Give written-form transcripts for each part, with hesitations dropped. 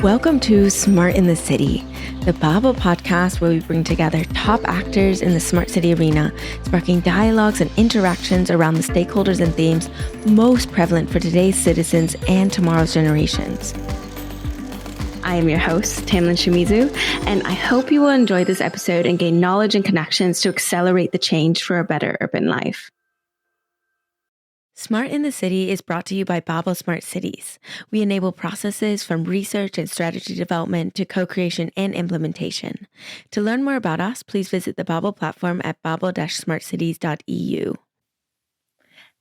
Welcome to Smart in the City, the Babel podcast where we bring together top actors in the smart city arena, sparking dialogues and interactions around the stakeholders and themes most prevalent for today's citizens and tomorrow's generations. I am your host, Tamlin Shimizu, and I hope you will enjoy this episode and gain knowledge and connections to accelerate the change for a better urban life. Smart in the City is brought to you by Babel Smart Cities. We enable processes from research and strategy development to co-creation and implementation. To learn more about us, please visit the Babel platform at babel-smartcities.eu.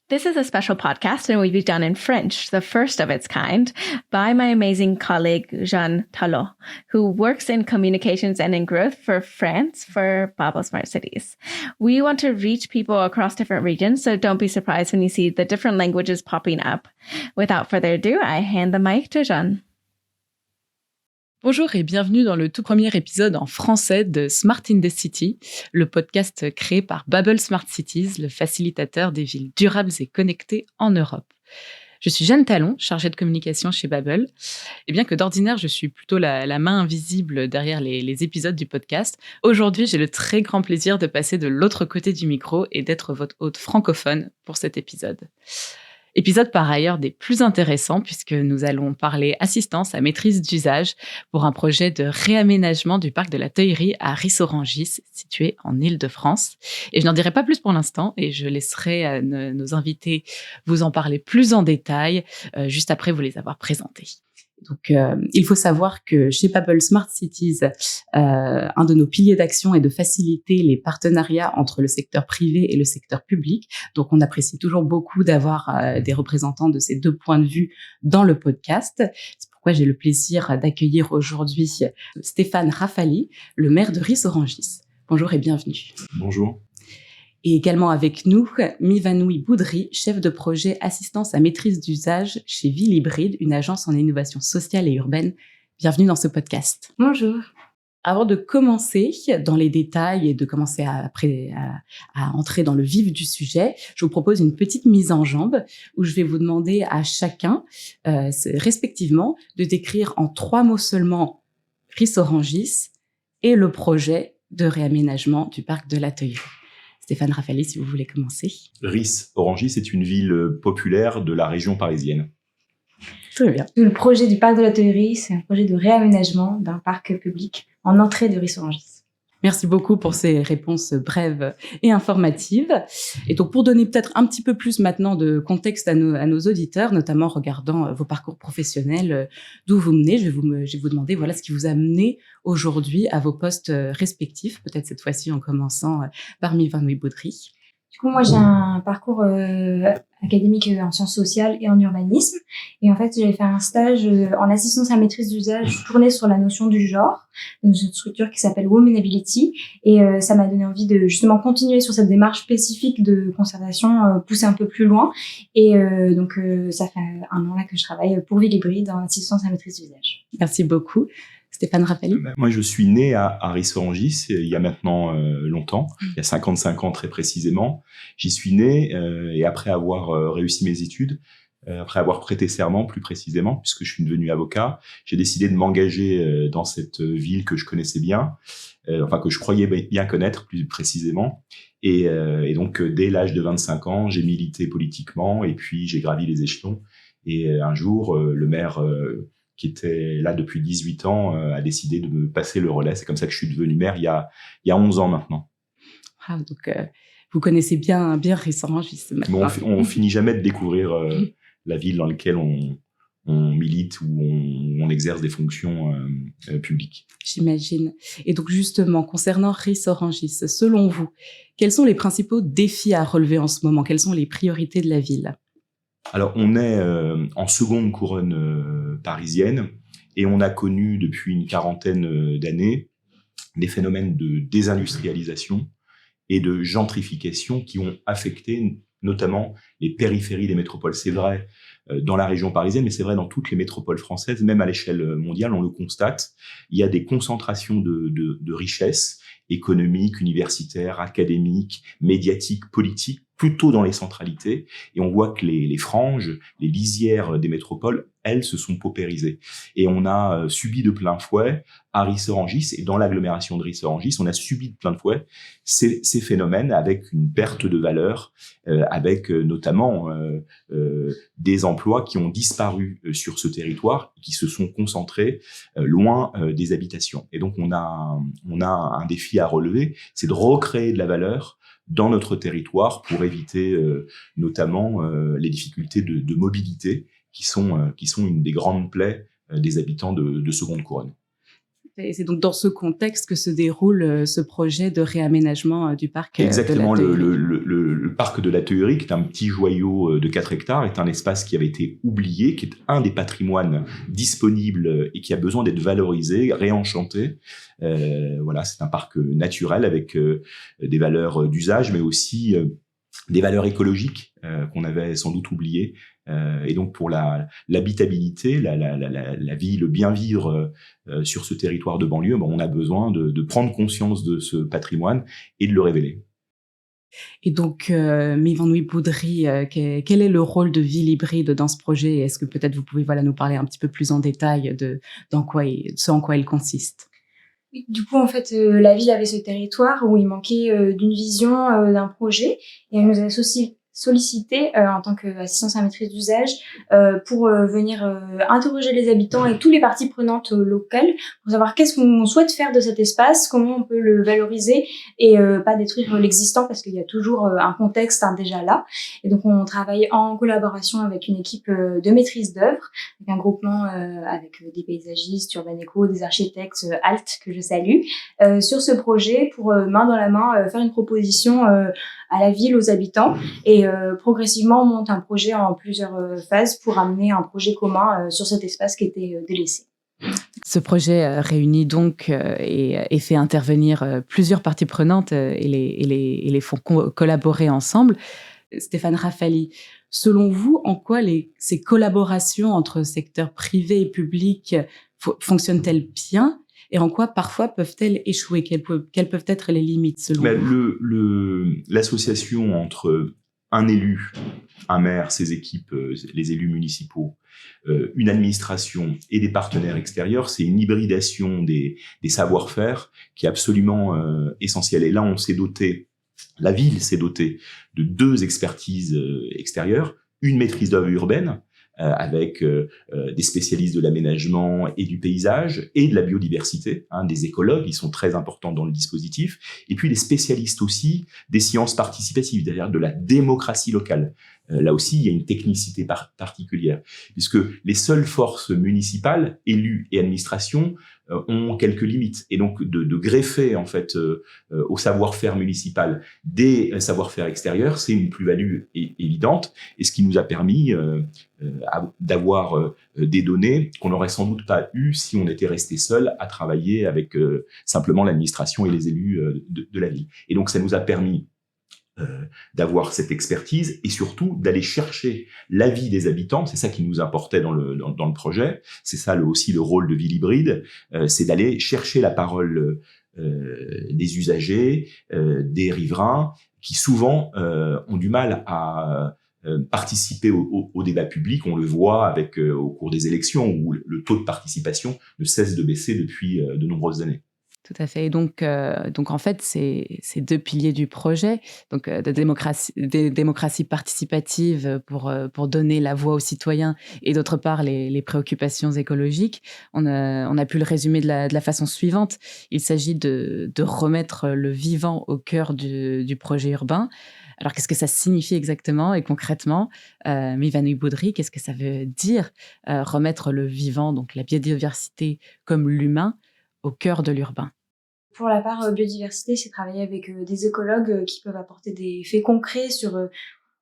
This is a special podcast and will be done in French, the first of its kind, by my amazing colleague, Jeanne Talot, who works in communications and in growth for France for Babel Smart Cities. We want to reach people across different regions, so don't be surprised when you see the different languages popping up. Without further ado, I hand the mic to Jeanne. Bonjour et bienvenue dans le tout premier épisode en français de Smart in the City, le podcast créé par Babel Smart Cities, le facilitateur des villes durables et connectées en Europe. Je suis Jeanne Talon, chargée de communication chez Babel. Et bien que d'ordinaire, je suis plutôt la main invisible derrière les épisodes du podcast, aujourd'hui, j'ai le très grand plaisir de passer de l'autre côté du micro et d'être votre hôte francophone pour cet épisode. Épisode par ailleurs des plus intéressants puisque nous allons parler assistance à maîtrise d'usage pour un projet de réaménagement du parc de la Teuillerie à Ris-Orangis, situé en Île-de-France. Et je n'en dirai pas plus pour l'instant et je laisserai nos invités vous en parler plus en détail juste après vous les avoir présentés. Donc, il faut savoir que chez Babel Smart Cities, un de nos piliers d'action est de faciliter les partenariats entre le secteur privé et le secteur public. Donc, on apprécie toujours beaucoup d'avoir des représentants de ces deux points de vue dans le podcast. C'est pourquoi j'ai le plaisir d'accueillir aujourd'hui Stéphane Rafali, le maire de Ris-Orangis. Bonjour et bienvenue. Bonjour. Et également avec nous, Mivanoui Boudry, chef de projet assistance à maîtrise d'usage chez Ville Hybride, une agence en innovation sociale et urbaine. Bienvenue dans ce podcast. Bonjour. Avant de commencer dans les détails et de commencer à entrer dans le vif du sujet, je vous propose une petite mise en jambe où je vais vous demander à chacun, respectivement, de décrire en 3 mots seulement Ris-Orangis et le projet de réaménagement du parc de la Teuillerie. Stéphane Rafali, si vous voulez commencer. Ris-Orangis est une ville populaire de la région parisienne. Très bien. Le projet du parc de la Teuillerie, c'est un projet de réaménagement d'un parc public en entrée de Ris-Orangis. Merci beaucoup pour ces réponses brèves et informatives. Et donc, pour donner peut-être un petit peu plus maintenant de contexte à nos auditeurs, notamment regardant vos parcours professionnels, d'où vous menez, je vais vous demander voilà ce qui vous a mené aujourd'hui à vos postes respectifs, peut-être cette fois-ci en commençant par Mivanoui Boudry. Du coup, moi, j'ai un parcours académique en sciences sociales et en urbanisme. Et en fait, j'avais fait un stage en assistance à maîtrise d'usage tourné sur la notion du genre, dans une structure qui s'appelle Womenability. Et ça m'a donné envie de justement continuer sur cette démarche spécifique de conservation, pousser un peu plus loin. Et donc, ça fait un an là que je travaille pour Ville Hybride en assistance à maîtrise d'usage. Merci beaucoup. Stéphane Rafali. Moi, je suis né à Ris-Orangis il y a maintenant longtemps, il y a 55 ans très précisément. J'y suis né et après avoir réussi mes études, après avoir prêté serment plus précisément, puisque je suis devenu avocat, j'ai décidé de m'engager dans cette ville que je connaissais bien, que je croyais bien connaître plus précisément. Et donc, dès l'âge de 25 ans, j'ai milité politiquement et puis j'ai gravi les échelons. Et un jour, le maire qui était là depuis 18 ans, a décidé de me passer le relais. C'est comme ça que je suis devenu maire il y a 11 ans maintenant. Ah, donc, vous connaissez bien Ris-Orangis maintenant. Bon, on finit jamais de découvrir la ville dans laquelle on milite ou on exerce des fonctions publiques. J'imagine. Et donc, justement, concernant Ris-Orangis, selon vous, quels sont les principaux défis à relever en ce moment? Quelles sont les priorités de la ville? Alors, on est en seconde couronne parisienne et on a connu depuis une quarantaine d'années des phénomènes de désindustrialisation et de gentrification qui ont affecté notamment les périphéries des métropoles. C'est vrai dans la région parisienne, mais c'est vrai dans toutes les métropoles françaises, même à l'échelle mondiale, on le constate. Il y a des concentrations de richesses économiques, universitaires, académiques, médiatiques, politiques, plutôt dans les centralités. Et on voit que les franges, les lisières des métropoles elles, se sont paupérisées. Et on a subi de plein fouet à Ris-Orangis, et dans l'agglomération de Ris-Orangis, on a subi de plein de fouet ces phénomènes avec une perte de valeur, avec notamment des emplois qui ont disparu sur ce territoire, qui se sont concentrés loin des habitations. Et donc on a un défi à relever, c'est de recréer de la valeur dans notre territoire pour éviter notamment les difficultés de mobilité qui sont une des grandes plaies des habitants de seconde couronne. Et c'est donc dans ce contexte que se déroule ce projet de réaménagement du parc. Exactement, de la le parc de la Théorie, qui est un petit joyau de 4 hectares, est un espace qui avait été oublié, qui est un des patrimoines disponibles et qui a besoin d'être valorisé, réenchanté. Voilà, c'est un parc naturel avec des valeurs d'usage, mais aussi des valeurs écologiques qu'on avait sans doute oubliées. Et donc pour l'habitabilité, la vie, le bien vivre sur ce territoire de banlieue, on a besoin de prendre conscience de ce patrimoine et de le révéler. Et donc, Myvanwy Boudry, quel est le rôle de Ville Hybride dans ce projet? Est-ce que peut-être vous pouvez nous parler un petit peu plus en détail de ce en quoi il consiste? Du coup, en fait, la ville avait ce territoire où il manquait d'une vision, d'un projet, et elle nous a sollicité en tant qu'assistance à maîtrise d'usage pour venir interroger les habitants et toutes les parties prenantes locales pour savoir qu'est-ce qu'on souhaite faire de cet espace, comment on peut le valoriser et pas détruire l'existant parce qu'il y a toujours un contexte déjà là. Et donc on travaille en collaboration avec une équipe de maîtrise d'œuvre, avec un groupement avec des paysagistes, urbain éco, des architectes ALT que je salue sur ce projet pour main dans la main faire une proposition à la ville, aux habitants, et progressivement on monte un projet en plusieurs phases pour amener un projet commun sur cet espace qui était délaissé. Ce projet réunit donc et fait intervenir plusieurs parties prenantes et les font collaborer ensemble. Stéphane Raffaly, selon vous, en quoi ces collaborations entre secteurs privé et public fonctionnent-elles bien? Et en quoi, parfois, peuvent-elles échouer? Quelles peuvent être les limites, selon vous? L'association entre un élu, un maire, ses équipes, les élus municipaux, une administration et des partenaires extérieurs, c'est une hybridation des savoir-faire qui est absolument essentielle. Et là, la ville s'est dotée de 2 expertises extérieures, une maîtrise d'œuvre urbaine, avec des spécialistes de l'aménagement et du paysage et de la biodiversité, des écologues, ils sont très importants dans le dispositif, et puis les spécialistes aussi des sciences participatives, c'est-à-dire de la démocratie locale. Là aussi, il y a une technicité particulière, puisque les seules forces municipales, élus et administration, ont quelques limites. Et donc, de greffer, en fait, au savoir-faire municipal des savoir-faire extérieurs, c'est une plus-value évidente, et ce qui nous a permis d'avoir des données qu'on n'aurait sans doute pas eues si on était resté seul à travailler avec simplement l'administration et les élus de la ville. Et donc, ça nous a permis d'avoir cette expertise et surtout d'aller chercher l'avis des habitants. C'est ça qui nous importait dans le projet. C'est ça aussi le rôle de Ville Hybride, c'est d'aller chercher la parole des usagers, des riverains, qui souvent ont du mal à participer au débat public. On le voit avec au cours des élections où le taux de participation ne cesse de baisser depuis de nombreuses années. Tout à fait. Et donc en fait, ces 2 piliers du projet, donc de démocratie participative pour donner la voix aux citoyens, et d'autre part les préoccupations écologiques, on a pu le résumer de la façon suivante. Il s'agit de remettre le vivant au cœur du projet urbain. Alors, qu'est-ce que ça signifie exactement et concrètement, Myvanwy Boudry, qu'est-ce que ça veut dire remettre le vivant, donc la biodiversité comme l'humain, au cœur de l'urbain? Pour la part biodiversité, c'est travailler avec des écologues qui peuvent apporter des faits concrets sur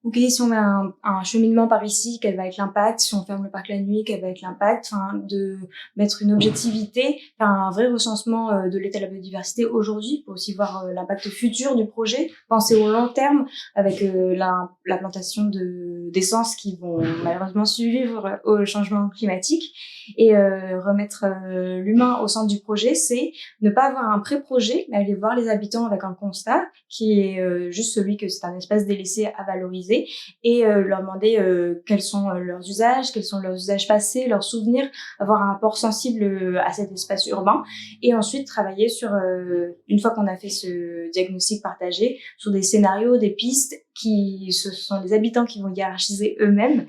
ok, si on met un cheminement par ici, quel va être l'impact? Si on ferme le parc la nuit, quel va être l'impact? Enfin, de mettre une objectivité, faire un vrai recensement de l'état de la biodiversité aujourd'hui pour aussi voir l'impact futur du projet, penser au long terme avec la plantation d'essences qui vont malheureusement survivre au changement climatique, et remettre l'humain au centre du projet, c'est ne pas avoir un pré-projet, mais aller voir les habitants avec un constat qui est juste celui que c'est un espace délaissé à valoriser, sensibiliser et leur demander quels sont leurs usages passés, leurs souvenirs, avoir un rapport sensible à cet espace urbain et ensuite travailler sur, une fois qu'on a fait ce diagnostic partagé, sur des scénarios, des pistes ce sont les habitants qui vont hiérarchiser eux-mêmes.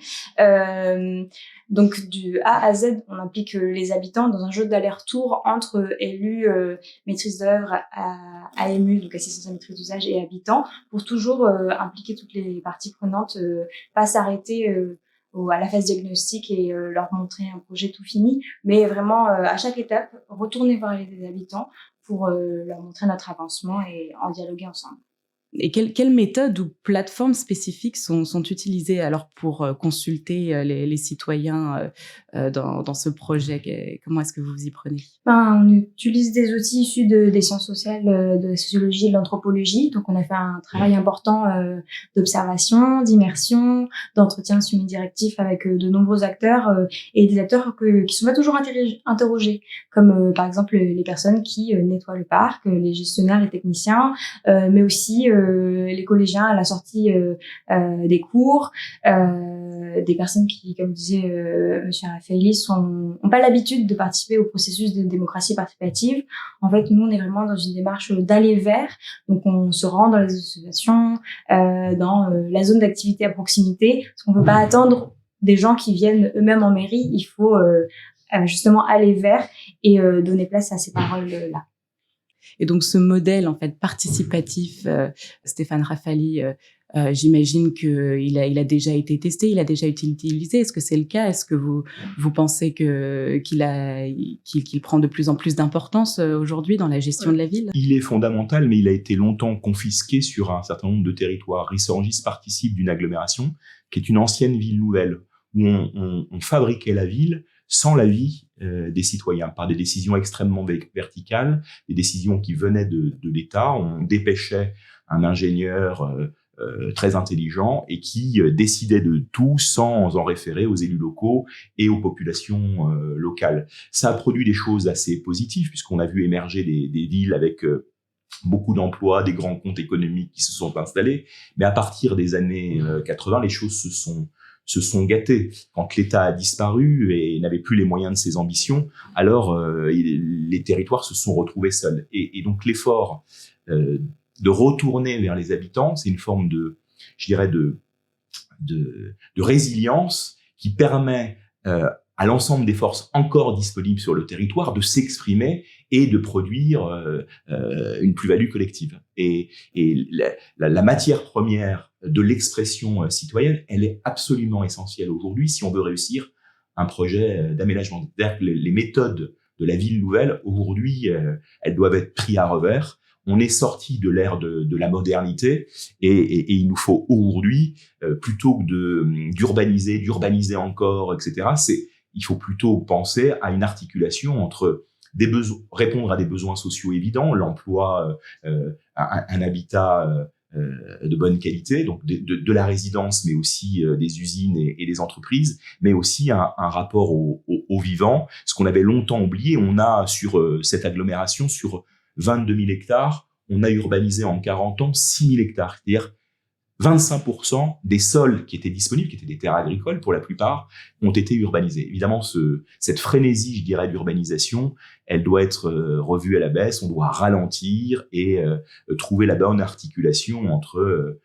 Donc du A à Z, on implique les habitants dans un jeu d'aller-retour entre élus, maîtrise d'œuvre, AMU, donc assistance à maîtrise d'usage, et habitants, pour toujours impliquer toutes les parties prenantes, pas s'arrêter à la phase diagnostic et leur montrer un projet tout fini, mais vraiment à chaque étape, retourner voir les habitants pour leur montrer notre avancement et en dialoguer ensemble. Et quelles méthodes ou plateformes spécifiques sont utilisées alors pour consulter les citoyens dans ce projet? Comment est-ce que vous vous y prenez? On utilise des outils issus des sciences sociales, de la sociologie et de l'anthropologie. Donc, on a fait un travail important d'observation, d'immersion, d'entretien semi-directif avec de nombreux acteurs et des acteurs qui sont pas toujours interrogés, comme par exemple les personnes qui nettoient le parc, les gestionnaires, les techniciens, mais aussi les collégiens à la sortie des cours, des personnes qui, comme disait Monsieur Raffaellis, ont pas l'habitude de participer au processus de démocratie participative. En fait, nous, on est vraiment dans une démarche d'aller vers. Donc, on se rend dans les associations, dans la zone d'activité à proximité, parce qu'on peut pas attendre des gens qui viennent eux-mêmes en mairie. Il faut justement aller vers et donner place à ces paroles-là. Et donc, ce modèle, en fait, participatif, Stéphane Raffaly, j'imagine qu'il a déjà été testé, il a déjà été utilisé. Est-ce que c'est le cas? Est-ce que vous pensez qu'il prend de plus en plus d'importance aujourd'hui dans la gestion de la ville? Il est fondamental, mais il a été longtemps confisqué sur un certain nombre de territoires. Rissorangis participe d'une agglomération qui est une ancienne ville nouvelle, où on fabriquait la ville sans l'avis des citoyens, par des décisions extrêmement verticales, des décisions qui venaient de l'État. On dépêchait un ingénieur très intelligent et qui décidait de tout sans en référer aux élus locaux et aux populations locales. Ça a produit des choses assez positives, puisqu'on a vu émerger des villes avec beaucoup d'emplois, des grands comptes économiques qui se sont installés. Mais à partir des années 80, les choses se sont gâtés. Quand l'État a disparu et n'avait plus les moyens de ses ambitions, alors les territoires se sont retrouvés seuls. Et donc l'effort de retourner vers les habitants, c'est une forme de résilience qui permet à l'ensemble des forces encore disponibles sur le territoire de s'exprimer et de produire une plus-value collective. Et la matière première de l'expression citoyenne, elle est absolument essentielle aujourd'hui si on veut réussir un projet d'aménagement. C'est-à-dire que les méthodes de la ville nouvelle, aujourd'hui, elles doivent être prises à revers. On est sorti de l'ère de la modernité et il nous faut aujourd'hui, plutôt que d'urbaniser encore, etc., il faut plutôt penser à une articulation entre répondre à des besoins sociaux évidents, l'emploi, un habitat de bonne qualité, donc de la résidence, mais aussi des usines et des entreprises, mais aussi un rapport au vivant. Ce qu'on avait longtemps oublié, on a sur cette agglomération, sur 22 000 hectares, on a urbanisé en 40 ans 6 000 hectares, c'est-à-dire 25% des sols qui étaient disponibles, qui étaient des terres agricoles pour la plupart, ont été urbanisés. Évidemment, cette frénésie, je dirais, d'urbanisation, elle doit être revue à la baisse, on doit ralentir et trouver la bonne articulation entre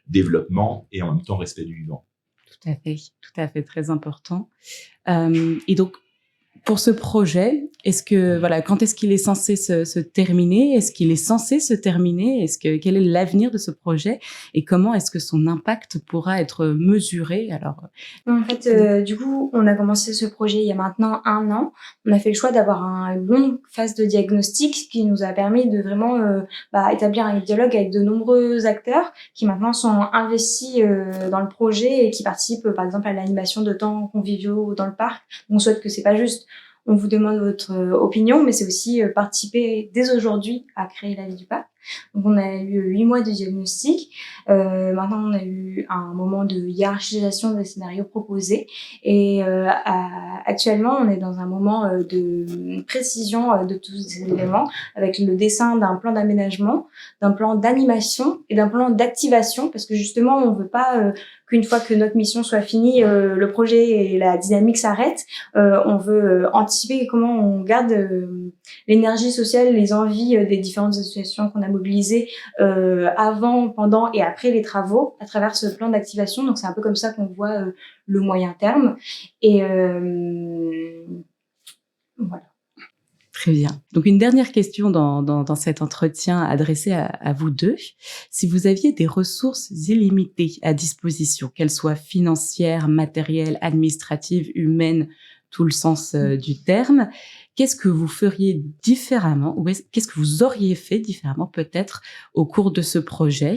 développement et en même temps respect du vivant. Tout à fait, très important. Et donc, pour ce projet, quand est-ce qu'il est censé se terminer? Est-ce qu'il est censé se terminer? Quel est l'avenir de ce projet? Et comment est-ce que son impact pourra être mesuré? Alors, en fait, du coup, on a commencé ce projet il y a maintenant 1 an. On a fait le choix d'avoir une longue phase de diagnostic, ce qui nous a permis de vraiment établir un dialogue avec de nombreux acteurs qui maintenant sont investis dans le projet et qui participent, par exemple, à l'animation de temps conviviaux dans le parc. On souhaite que c'est pas juste on vous demande votre opinion, mais c'est aussi participer dès aujourd'hui à créer la vie du parc. Donc, on a eu 8 mois de diagnostic. Maintenant, on a eu un moment de hiérarchisation des scénarios proposés. Et actuellement, on est dans un moment de précision de tous ces éléments, avec le dessin d'un plan d'aménagement, d'un plan d'animation et d'un plan d'activation, parce que justement, on veut pas qu'une fois que notre mission soit finie, le projet et la dynamique s'arrêtent. On veut anticiper comment on garde l'énergie sociale, les envies des différentes associations qu'on a mobilisées avant, pendant et après les travaux à travers ce plan d'activation. Donc, c'est un peu comme ça qu'on voit le moyen terme. Et voilà. Très bien. Donc, une dernière question dans cet entretien adressé à vous deux. Si vous aviez des ressources illimitées à disposition, qu'elles soient financières, matérielles, administratives, humaines, tout le sens du terme, qu'est-ce que vous feriez différemment ou qu'est-ce que vous auriez fait différemment peut-être au cours de ce projet?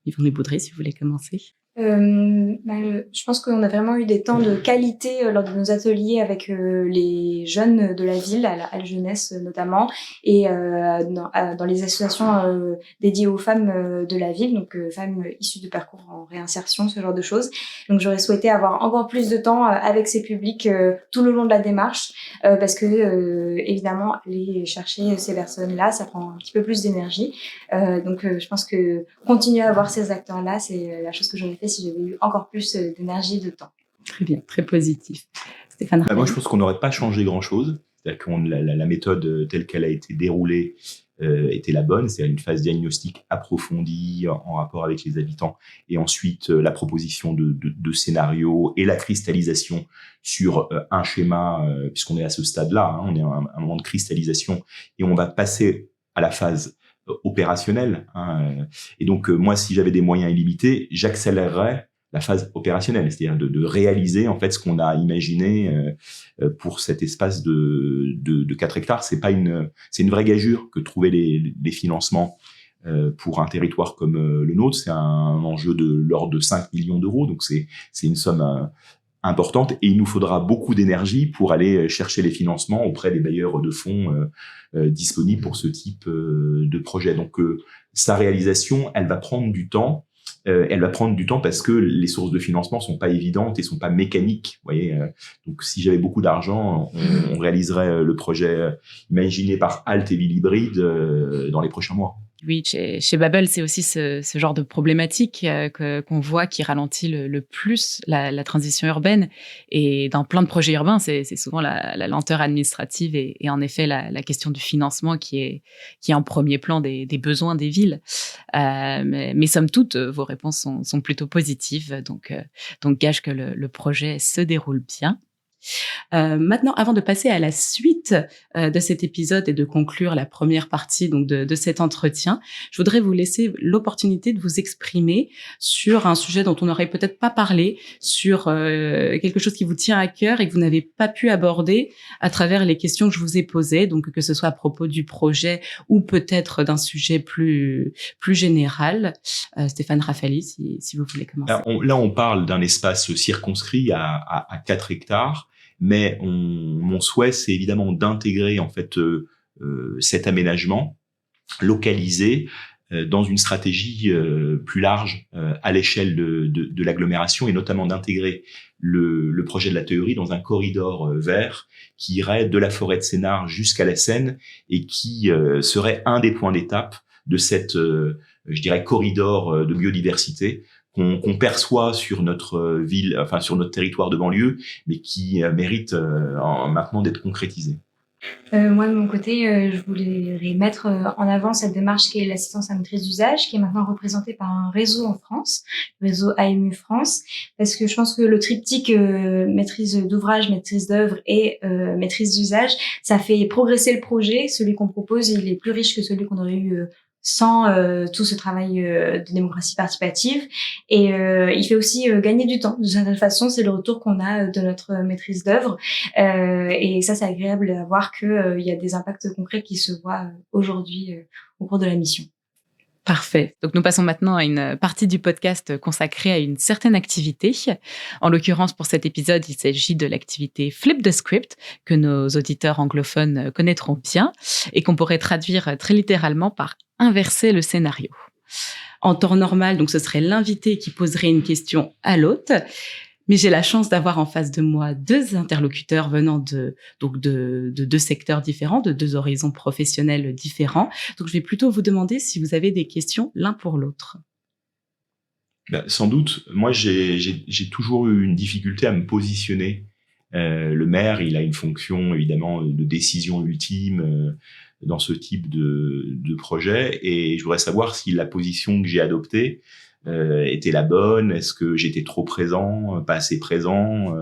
Yvonne Boudry, si vous voulez commencer. Je pense qu'on a vraiment eu des temps de qualité lors de nos ateliers avec les jeunes de la ville, à la jeunesse notamment, et dans les associations dédiées aux femmes de la ville, donc femmes issues de parcours en réinsertion, ce genre de choses. Donc j'aurais souhaité avoir encore plus de temps avec ces publics tout le long de la démarche, parce que évidemment aller chercher ces personnes-là, ça prend un petit peu plus d'énergie. Donc je pense que continuer à avoir ces acteurs-là, c'est la chose que j'aurais fait si j'avais eu encore plus d'énergie et de temps. Très bien, très positif. Stéphane Raphaël. Moi, je pense qu'on n'aurait pas changé grand-chose. C'est-à-dire que la méthode telle qu'elle a été déroulée était la bonne. C'est-à-dire une phase diagnostique approfondie en rapport avec les habitants. Et ensuite, la proposition de scénarios et la cristallisation sur un schéma, puisqu'on est à ce stade-là, on est à un moment de cristallisation. Et on va passer à la phase opérationnelle. Et donc, moi, si j'avais des moyens illimités, j'accélérerais la phase opérationnelle, c'est-à-dire de réaliser en fait ce qu'on a imaginé pour cet espace de 4 hectares. C'est une vraie gageure que de trouver les financements pour un territoire comme le nôtre. C'est un enjeu de l'ordre de 5 millions d'euros, donc c'est une somme importante, et il nous faudra beaucoup d'énergie pour aller chercher les financements auprès des bailleurs de fonds disponibles pour ce type de projet. Donc sa réalisation, elle va prendre du temps. Elle va prendre du temps parce que les sources de financement sont pas évidentes et sont pas mécaniques. Vous voyez, donc si j'avais beaucoup d'argent, on réaliserait le projet imaginé par Alt et Ville Hybride dans les prochains mois. Oui, chez Babel, c'est aussi ce genre de problématique qu'on voit qui ralentit le plus la transition urbaine. Et dans plein de projets urbains, c'est souvent la lenteur administrative et en effet la question du financement qui est en premier plan des besoins des villes. Mais somme toute, vos réponses sont plutôt positives, donc gage que le projet se déroule bien. Maintenant, avant de passer à la suite de cet épisode et de conclure la première partie donc de cet entretien, je voudrais vous laisser l'opportunité de vous exprimer sur un sujet dont on n'aurait peut-être pas parlé, sur quelque chose qui vous tient à cœur et que vous n'avez pas pu aborder à travers les questions que je vous ai posées, donc que ce soit à propos du projet ou peut-être d'un sujet plus général. Stéphane Raphaël, si vous voulez commencer. Là, on parle d'un espace circonscrit à 4 hectares. Mais mon souhait, c'est évidemment d'intégrer en fait cet aménagement localisé dans une stratégie plus large à l'échelle de l'agglomération, et notamment d'intégrer le projet de la théorie dans un corridor vert qui irait de la forêt de Sénart jusqu'à la Seine et qui serait un des points d'étape de cette, je dirais, corridor de biodiversité qu'on perçoit sur notre ville, enfin sur notre territoire de banlieue, mais qui mérite maintenant d'être concrétisé. Moi, de mon côté, je voulais mettre en avant cette démarche qui est l'assistance à maîtrise d'usage, qui est maintenant représentée par un réseau en France, le réseau AMU France, parce que je pense que le triptyque maîtrise d'ouvrage, maîtrise d'œuvre et maîtrise d'usage, ça fait progresser le projet. Celui qu'on propose, il est plus riche que celui qu'on aurait eu sans tout ce travail de démocratie participative, et il fait aussi gagner du temps. De certaine façon, c'est le retour qu'on a de notre maîtrise d'œuvre, et ça, c'est agréable à voir que il y a des impacts concrets qui se voient aujourd'hui au cours de la mission. Parfait. Donc, nous passons maintenant à une partie du podcast consacrée à une certaine activité. En l'occurrence, pour cet épisode, il s'agit de l'activité Flip the Script, que nos auditeurs anglophones connaîtront bien et qu'on pourrait traduire très littéralement par inverser le scénario. En temps normal, donc ce serait l'invité qui poserait une question à l'hôte. Mais j'ai la chance d'avoir en face de moi 2 interlocuteurs venant de 2 secteurs différents, de 2 horizons professionnels différents. Donc, je vais plutôt vous demander si vous avez des questions l'un pour l'autre. Sans doute. Moi, j'ai toujours eu une difficulté à me positionner. Le maire, il a une fonction évidemment de décision ultime dans ce type de projet, et je voudrais savoir si la position que j'ai adoptée était la bonne. Est-ce que j'étais trop présent, pas assez présent,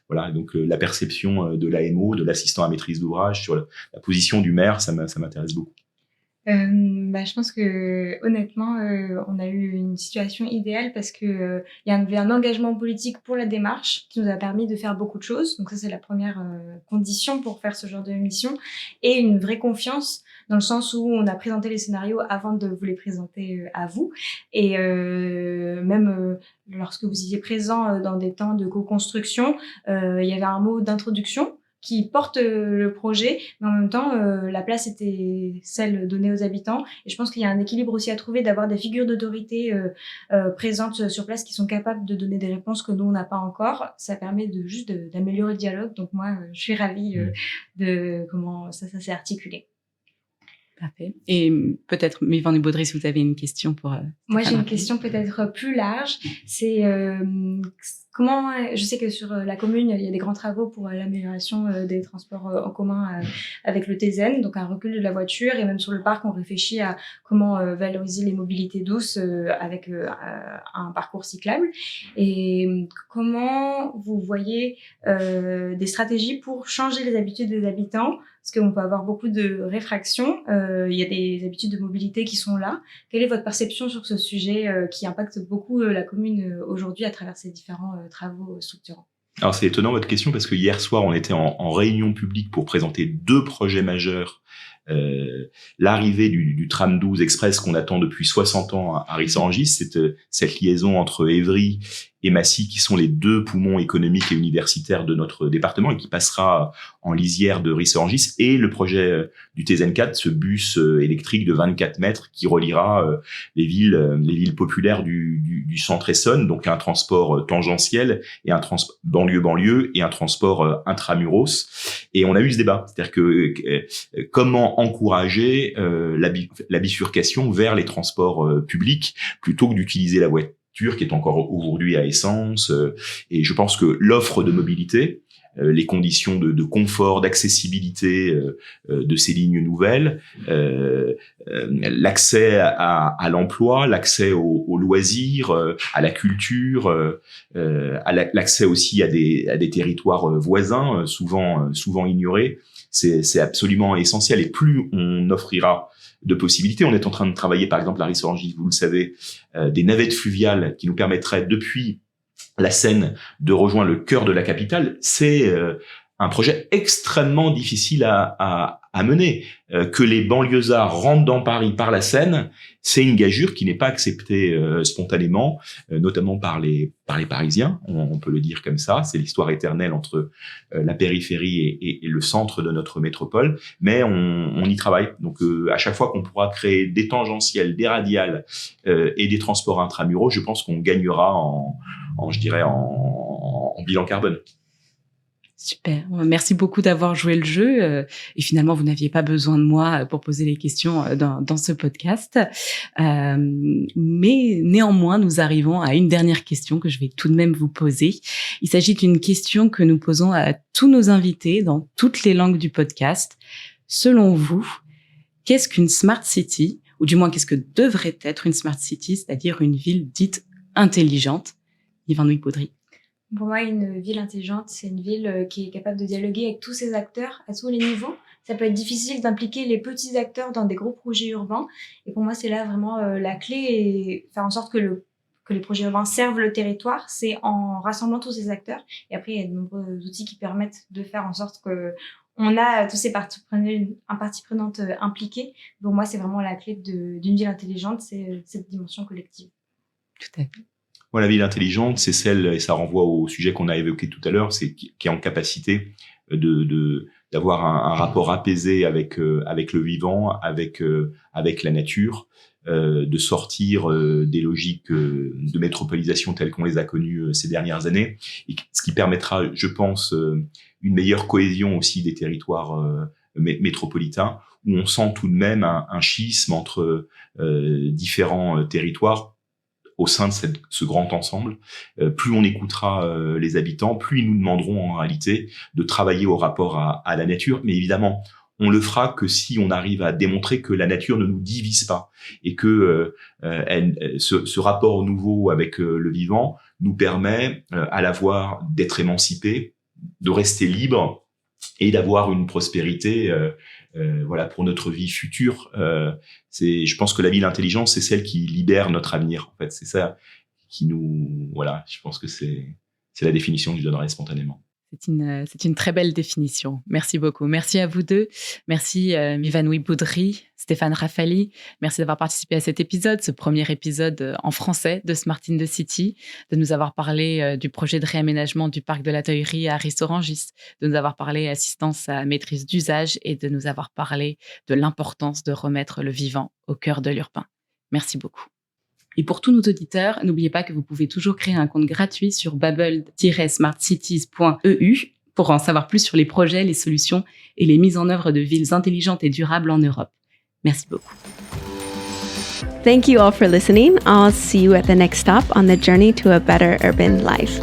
voilà. Donc la perception de l'AMO, de l'assistant à maîtrise d'ouvrage sur la position du maire, ça m'intéresse beaucoup. Je pense que honnêtement, on a eu une situation idéale parce que il y avait un engagement politique pour la démarche qui nous a permis de faire beaucoup de choses. Donc ça, c'est la première condition pour faire ce genre de mission, et une vraie confiance dans le sens où on a présenté les scénarios avant de vous les présenter à vous, et même lorsque vous étiez présent dans des temps de co-construction, il y avait un mot d'introduction qui porte le projet, mais en même temps, la place était celle donnée aux habitants. Et je pense qu'il y a un équilibre aussi à trouver, d'avoir des figures d'autorité présentes sur place qui sont capables de donner des réponses que nous, on n'a pas encore. Ça permet d'améliorer le dialogue. Donc moi, je suis ravie de comment ça s'est articulé. Parfait. Et peut-être, Mylvane Baudry, si vous avez une question pour... Moi, j'ai une question peut-être plus large. C'est... comment, je sais que sur la commune, il y a des grands travaux pour l'amélioration des transports en commun avec le TZN, donc un recul de la voiture, et même sur le parc, on réfléchit à comment valoriser les mobilités douces avec un parcours cyclable. Et comment vous voyez des stratégies pour changer les habitudes des habitants, parce qu'on peut avoir beaucoup de réfractions, il y a des habitudes de mobilité qui sont là. Quelle est votre perception sur ce sujet qui impacte beaucoup la commune aujourd'hui à travers ces différents travaux structurants? Alors c'est étonnant votre question, parce que hier soir on était en réunion publique pour présenter 2 projets majeurs. L'arrivée du tram 12 express qu'on attend depuis 60 ans à Ris-Orangis, cette liaison entre Évry et Massy, qui sont les 2 poumons économiques et universitaires de notre département, et qui passera en lisière de Ris-Orangis, et le projet du TZN4, ce bus électrique de 24 mètres qui reliera les villes populaires du centre Essonne, donc un transport tangentiel et un transport banlieue et un transport intramuros. Et on a eu ce débat, c'est-à-dire que comment encourager la bifurcation vers les transports publics plutôt que d'utiliser la voiture qui est encore aujourd'hui à essence. Et je pense que l'offre de mobilité, les conditions de confort, d'accessibilité de ces lignes nouvelles, l'accès à l'emploi, l'accès aux loisirs, à la culture, l'accès aussi à des territoires voisins, souvent ignorés, c'est absolument essentiel. Et plus on offrira de possibilités. On est en train de travailler, par exemple, à Ris-Orangis, vous le savez, des navettes fluviales qui nous permettraient, depuis la Seine, de rejoindre le cœur de la capitale. C'est un projet extrêmement difficile à mener. Que les banlieusards rentrent dans Paris par la Seine, c'est une gageure qui n'est pas acceptée spontanément, notamment par les Parisiens, on peut le dire comme ça. C'est l'histoire éternelle entre la périphérie et le centre de notre métropole, mais on y travaille. Donc à chaque fois qu'on pourra créer des tangentiels, des radiales et des transports intramuraux, je pense qu'on gagnera en bilan carbone. Super. Merci beaucoup d'avoir joué le jeu. Et finalement, vous n'aviez pas besoin de moi pour poser les questions dans ce podcast. Mais néanmoins, nous arrivons à une dernière question que je vais tout de même vous poser. Il s'agit d'une question que nous posons à tous nos invités dans toutes les langues du podcast. Selon vous, qu'est-ce qu'une smart city, ou du moins qu'est-ce que devrait être une smart city, c'est-à-dire une ville dite intelligente? Mylvane Baudry. Pour moi, une ville intelligente, c'est une ville qui est capable de dialoguer avec tous ses acteurs à tous les niveaux. Ça peut être difficile d'impliquer les petits acteurs dans des gros projets urbains. Et pour moi, c'est là vraiment la clé, et faire en sorte que les projets urbains servent le territoire. C'est en rassemblant tous ces acteurs. Et après, il y a de nombreux outils qui permettent de faire en sorte que on a tous ces parties prenantes impliquées. Pour moi, c'est vraiment la clé d'une ville intelligente, c'est cette dimension collective. Tout à fait. La ville intelligente, c'est celle, et ça renvoie au sujet qu'on a évoqué tout à l'heure, c'est qui est en capacité de d'avoir un rapport apaisé avec le vivant, avec la nature, de sortir des logiques de métropolisation telles qu'on les a connues ces dernières années, et ce qui permettra, je pense, une meilleure cohésion aussi des territoires métropolitains, où on sent tout de même un schisme entre différents territoires au sein de ce grand ensemble. Plus on écoutera les habitants, plus ils nous demanderont en réalité de travailler au rapport à la nature. Mais évidemment, on le fera que si on arrive à démontrer que la nature ne nous divise pas et que ce rapport nouveau avec le vivant nous permet à la fois d'être émancipés, de rester libres et d'avoir une prospérité pour notre vie future. Je pense que la ville intelligente, c'est celle qui libère notre avenir. En fait, c'est ça qui nous... Voilà, je pense que c'est la définition que je donnerais spontanément. C'est une très belle définition. Merci beaucoup. Merci à vous deux. Merci Mivanoui Boudry, Stéphane Rafali. Merci d'avoir participé à cet épisode, ce premier épisode en français de Smart in the City, de nous avoir parlé du projet de réaménagement du parc de la Teuillerie à Ris-Orangis, de nous avoir parlé assistance à maîtrise d'usage et de nous avoir parlé de l'importance de remettre le vivant au cœur de l'urbain. Merci beaucoup. Et pour tous nos auditeurs, n'oubliez pas que vous pouvez toujours créer un compte gratuit sur bubble-smartcities.eu pour en savoir plus sur les projets, les solutions et les mises en œuvre de villes intelligentes et durables en Europe. Merci beaucoup. Thank you all for listening. I'll see you at the next stop on the journey to a better urban life.